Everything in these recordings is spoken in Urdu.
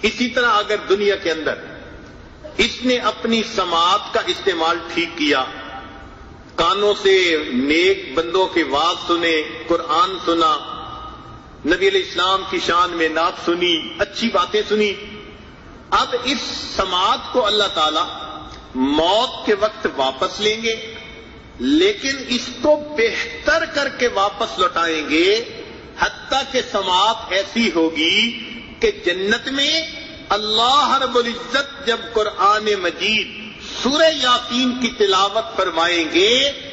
اسی طرح اگر دنیا کے اندر اس نے اپنی سماعت کا استعمال ٹھیک کیا، کانوں سے نیک بندوں کے واعظ سنے، قرآن سنا، نبی علیہ السلام کی شان میں نعت سنی، اچھی باتیں سنی، اب اس سماعت کو اللہ تعالی موت کے وقت واپس لیں گے، لیکن اس کو بہتر کر کے واپس لوٹائیں گے، حتیٰ کہ سماعت ایسی ہوگی کہ جنت میں اللہ رب العزت جب قرآن مجید سورہ یاسین کی تلاوت فرمائیں گے،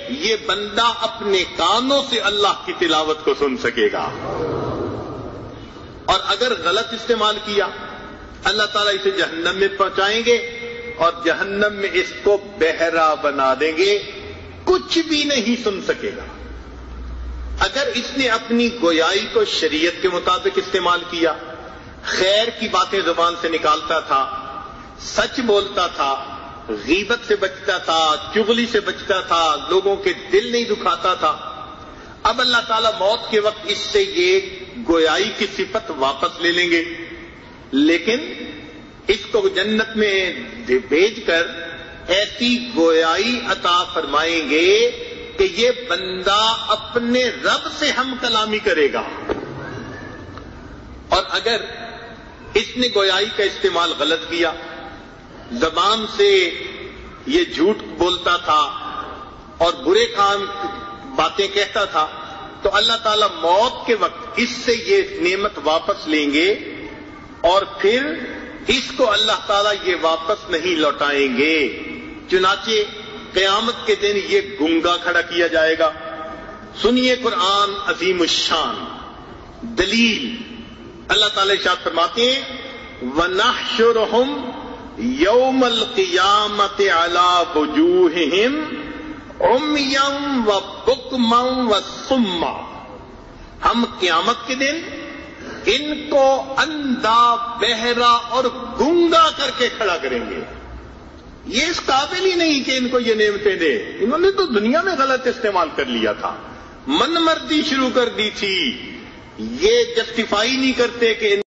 یہ بندہ اپنے کانوں سے اللہ کی تلاوت کو سن سکے گا۔ اور اگر غلط استعمال کیا، اللہ تعالیٰ اسے جہنم میں پہنچائیں گے اور جہنم میں اس کو بہرا بنا دیں گے، کچھ بھی نہیں سن سکے گا۔ اگر اس نے اپنی گویائی کو شریعت کے مطابق استعمال کیا، خیر کی باتیں زبان سے نکالتا تھا، سچ بولتا تھا، غیبت سے بچتا تھا، چغلی سے بچتا تھا، لوگوں کے دل نہیں دکھاتا تھا، اب اللہ تعالیٰ موت کے وقت اس سے یہ گویائی کی صفت واپس لے لیں گے، لیکن اس کو جنت میں بھیج کر ایسی گویائی عطا فرمائیں گے کہ یہ بندہ اپنے رب سے ہم کلامی کرے گا۔ اور اگر اس نے گویائی کا استعمال غلط کیا، زبان سے یہ جھوٹ بولتا تھا اور برے کام باتیں کہتا تھا، تو اللہ تعالیٰ موت کے وقت اس سے یہ نعمت واپس لیں گے اور پھر اس کو اللہ تعالیٰ یہ واپس نہیں لوٹائیں گے۔ چنانچہ قیامت کے دن یہ گنگا کھڑا کیا جائے گا۔ سنیے قرآن عظیم الشان دلیل، اللہ تعالیٰ ارشاد فرماتے ہیں وَنَحْشُرُهُمْ يَوْمَ الْقِيَامَةِ عَلَى وُجُوهِهِمْ عُمْيًا وَبُكْمًا وَصُمًّا، ہم قیامت کے دن ان کو اندھا، بہرا اور گنگا کر کے کھڑا کریں گے۔ یہ اس قابل ہی نہیں کہ ان کو یہ نعمتیں دے، انہوں نے تو دنیا میں غلط استعمال کر لیا تھا، من مردی شروع کر دی تھی، یہ جسٹیفائی نہیں کرتے کہ ان